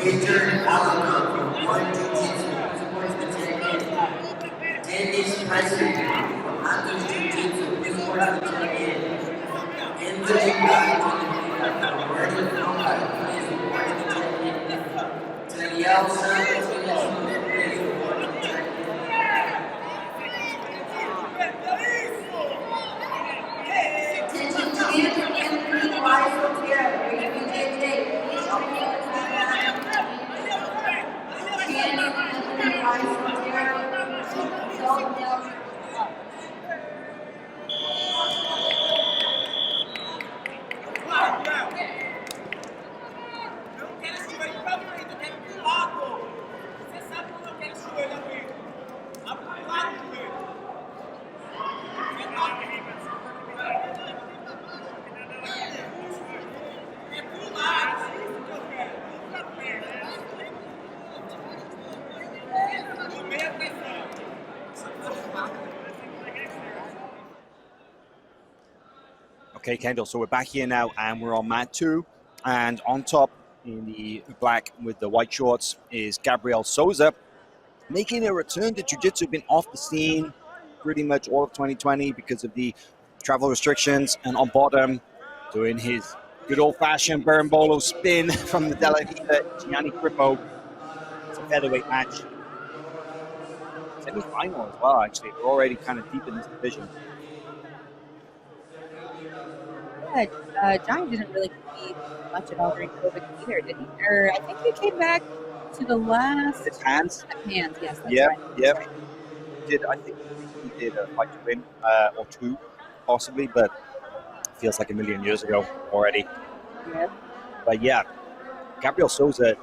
major outcome from one Jiu-Jitsu supports the champion. And this president from Anthony Jiu-Jitsu supports the champion. And the new guy to the word of NoGi is supporting the champion. Danielle Santos is supporting the champion. Attention champion Anthony Wise here, IBJJF. Please open your Okay, Kendall, so we're back here now, and we're on mat 2, and on top in the black with the white shorts is Gabriel Souza, making a return to Jiu-Jitsu. Been off the scene pretty much all of 2020 because of the travel restrictions, and on bottom doing his good old-fashioned berimbolo spin from the Della Viva Gianni Grippo. It's a featherweight match. Semi-final as well, actually. We're already kind of deep in this division. Gianni didn't really compete much at all during COVID either, did he? Or I think he came back to the last... His hands? Hands, yes, that's yeah, right. Yeah, right. I think he did a fight to win, or two, possibly, but it feels like a million years ago already. Yeah. But yeah, Gabriel Souza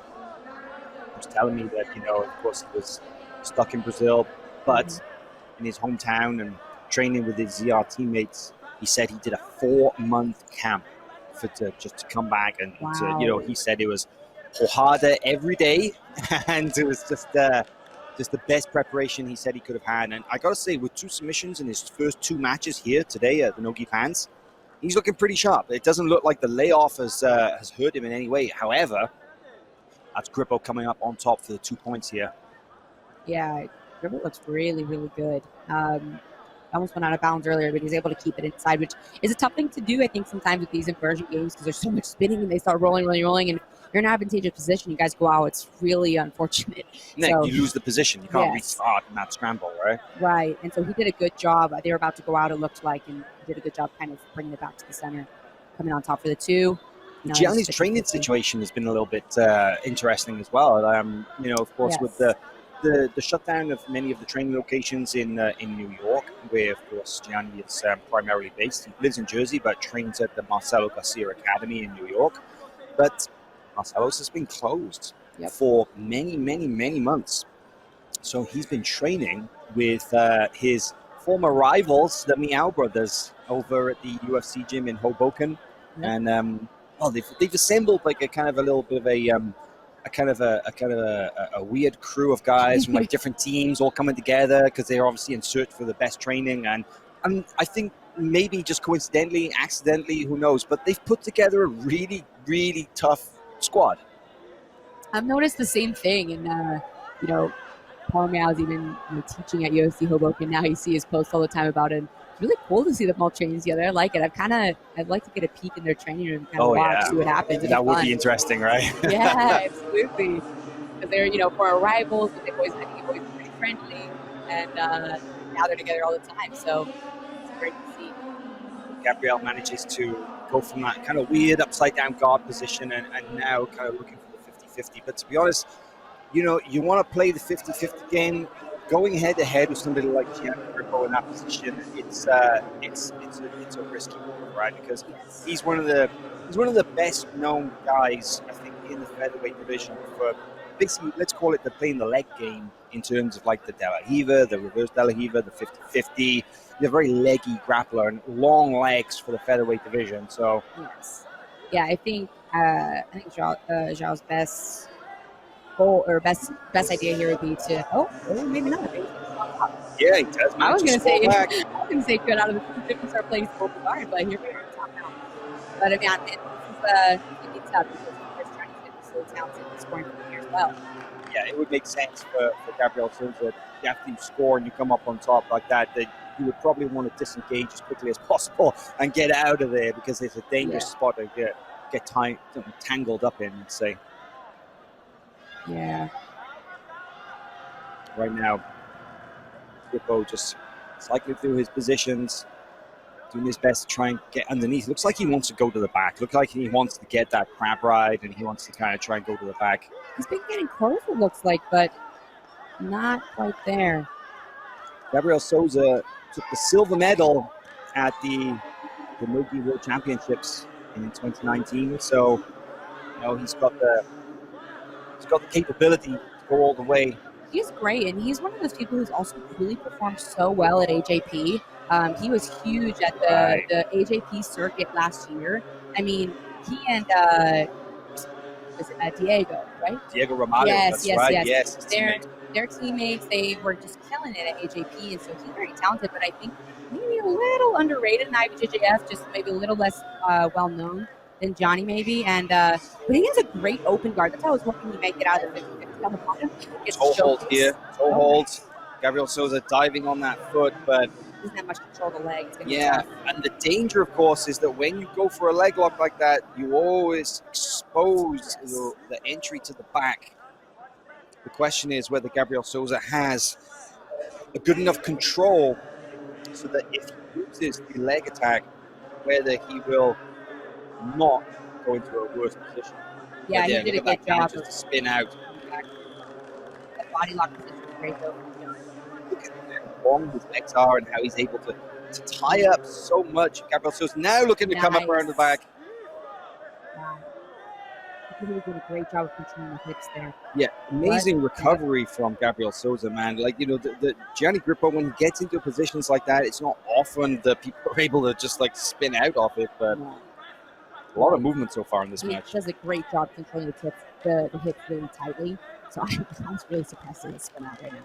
was telling me that, you know, of course he was stuck in Brazil, but in his hometown and training with his ZR teammates, he said he did a 4-month camp just to come back, and to, you know, he said it was harder every day, and it was just the best preparation he said he could have had. And I gotta say, with 2 submissions in his first 2 matches here today at the NoGi fans, he's looking pretty sharp. It doesn't look like the layoff has hurt him in any way. However, that's Grippo coming up on top for the 2 points here. Yeah, Grippo looks really, really good. Almost went out of bounds earlier, but he's able to keep it inside, which is a tough thing to do, I think, sometimes with these inversion games, because there's so much spinning and they start rolling, and you're in an advantageous position. You guys go out. It's really unfortunate. Nick, so, you lose the position. You can't restart in that scramble, right? Right. And so he did a good job. They were about to go out, it looked like, and he did a good job kind of bringing it back to the center, coming on top for the 2. Gianni's training situation has been a little bit interesting as well. You know, of course, with the shutdown of many of the training locations in New York, where, of course, Gianni is primarily based. He lives in Jersey, but trains at the Marcelo Garcia Academy in New York. But Marcelo's has been closed for many, many, many months. So he's been training with his former rivals, the Meow Brothers, over at the UFC gym in Hoboken. And, well, they've assembled like a kind of a little bit of a weird crew of guys from like different teams all coming together because they're obviously in search for the best training, and I think maybe just coincidentally, accidentally, who knows, but they've put together a really, really tough squad. I've noticed the same thing, and you know, Paul Meow's even teaching at UFC Hoboken now. You see his posts all the time about it. It's really cool to see them all training together. I like it. I'd like to get a peek in their training room, kind of watch, see what happens. That would be interesting, right? Yeah, absolutely. Because they're, for our rivals, but they've always been pretty friendly, and now they're together all the time. So it's great to see. Gabriel manages to go from that kind of weird upside down guard position and now kind of looking for the 50-50. But to be honest, you want to play the 50-50 game. Going head-to-head with somebody like Gianni Grippo in that position, it's a risky move, right? Because he's one of the best known guys, I think, in the featherweight division for basically, let's call it, playing the leg game in terms of like the De La Riva, the reverse De La Riva, the 50-50. He's a very leggy grappler and long legs for the featherweight division. So yeah, I think Zhao's best goal or best idea here would be to maybe not. Yeah, he does. I was gonna say cut out of the 50 start playing open guard, but here we are top now. But I mean, it's tough because he's trying to get so talented in scoring from here as well. Yeah, it would make sense for Gabriel Souza. After you score and you come up on top like that you would probably want to disengage as quickly as possible and get out of there, because it's a dangerous spot to get tangled up in, let's say. Yeah. Right now, Grippo just cycling through his positions, doing his best to try and get underneath. Looks like he wants to go to the back. Looks like he wants to get that crab ride, and he wants to kind of try and go to the back. He's been getting close, it looks like, but not quite there. Gabriel Souza took the silver medal at the NoGi World Championships in 2019. So, he's got the capability to go all the way. He's great, and he's one of those people who's also really performed so well at AJP. He was huge at the AJP circuit last year. I mean, he and Diego, right? Diego Romano, yes. They're Their teammates, they were just killing it at AJP, and so he's very talented, but I think maybe a little underrated in IBJJF, just maybe a little less well-known than Gianni maybe. And but he has a great open guard. That's how I was hoping he might get out of the 50-50 on the bottom. Toe hold here. Toe hold. Gabriel Souza diving on that foot, but doesn't have much control of the leg. And the danger, of course, is that when you go for a leg lock like that, you always expose the entry to the back. The question is whether Gabriel Souza has a good enough control so that if he uses the leg attack, whether he will not go into a worse position. Yeah, he did a good job just to spin out. That body lock position was great though. Look at how long his legs are and how he's able to tie up so much. Gabriel Souza now looking to come up around the back. Wow. He really did a great job of controlling the hips there. Yeah, amazing recovery from Gabriel Souza, man. Like, the Gianni Grippo, when he gets into positions like that, it's not often that people are able to just like spin out of it, but a lot of movement so far in this match. He does a great job controlling the hips really tightly. So I was really surprised to spin out right now.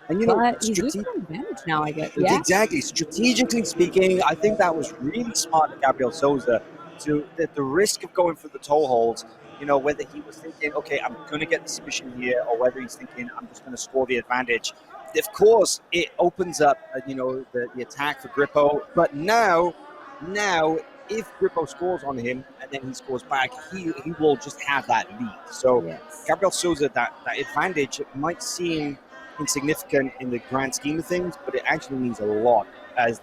And he's losing an advantage now, I guess. Yeah? Exactly. Strategically speaking, I think that was really smart of Gabriel Souza to the risk of going for the toe holds. Whether he was thinking, okay, I'm going to get the submission here, or whether he's thinking, I'm just going to score the advantage. Of course, it opens up, the attack for Grippo. But now, if Grippo scores on him and then he scores back, he will just have that lead. So Gabriel Souza, that advantage, it might seem insignificant in the grand scheme of things, but it actually means a lot as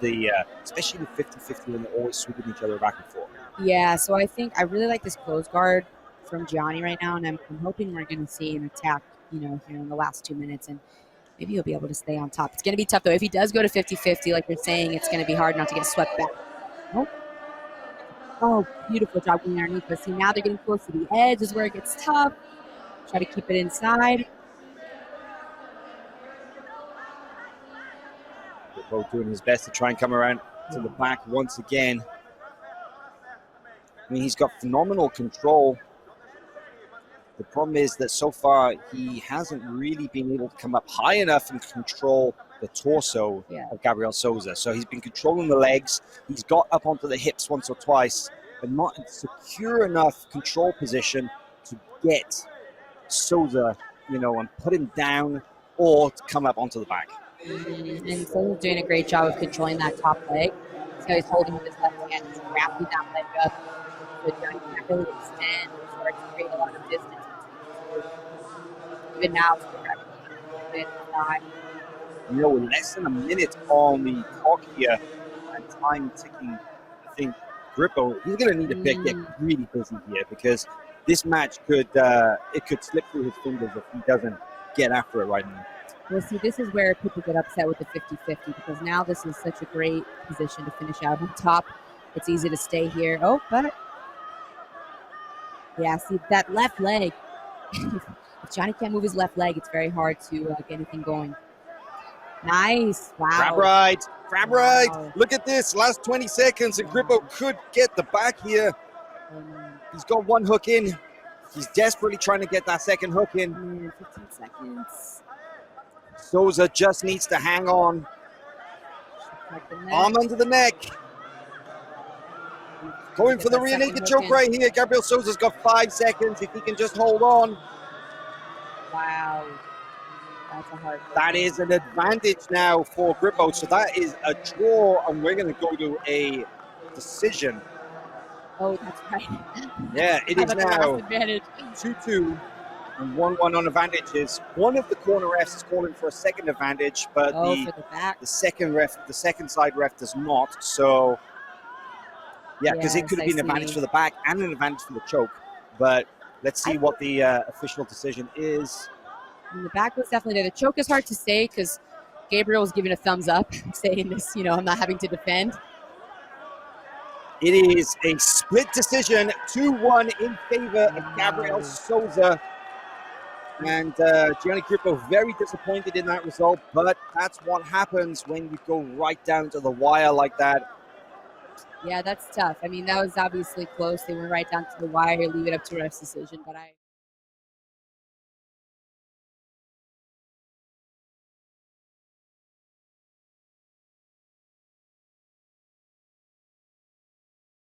especially the 50-50 when they're always sweeping each other back and forth. Yeah, so I really like this close guard from Gianni right now, and I'm hoping we're going to see an attack, here in the last 2 minutes, and maybe he'll be able to stay on top. It's going to be tough, though. If he does go to 50-50, like you're saying, it's going to be hard not to get swept back. Oh, beautiful job going underneath. But see, now they're getting close to the edge. This is where it gets tough. Try to keep it inside. They're both doing his best to try and come around to the back once again. I mean, he's got phenomenal control. The problem is that so far he hasn't really been able to come up high enough and control the torso of Gabriel Souza. So he's been controlling the legs. He's got up onto the hips once or twice, but not in secure enough control position to get Souza, and put him down or to come up onto the back. And Souza's doing a great job of controlling that top leg. So he's holding with his left hand, just wrapping that leg up. So Gianni can't really extend or start to create a lot of distance. Even now, it's not. With less than a minute on the clock here and time ticking, I think Grippo, he's going to need to get really busy here, because this match could slip through his fingers if he doesn't get after it right now. Well, see, this is where people get upset with the 50-50, because now this is such a great position to finish out on top. It's easy to stay here. Oh, but yeah, see, that left leg. If Gianni can't move his left leg, it's very hard to get anything going. Nice. Wow. Grab right. Look at this. Last 20 seconds, and Grippo could get the back here. He's got one hook in. He's desperately trying to get that second hook in. 15 seconds. Souza just needs to hang on. Arm under the neck. Going for the rear naked choke right here. Gabriel Souza's got 5 seconds. If he can just hold on. Wow. That's a hard one. That is an advantage now for Grippo. So that is a draw, and we're going to go to a decision. Oh, that's right. Yeah, it is now advantage. 2-2 and 1-1 on advantages. One of the corner refs is calling for a second advantage, but for the back. the second side ref does not. So yeah, because it could have been an advantage for the back and an advantage for the choke. But let's see what the official decision is. And the back was definitely there. The choke is hard to say because Gabriel was giving a thumbs up, saying this, I'm not having to defend. It is a split decision, 2-1 in favor of Gabriel Souza. And Gianni Grippo very disappointed in that result, but that's what happens when you go right down to the wire like that. Yeah, that's tough. I mean, that was obviously close. They went right down to the wire, leave it up to ref's decision, but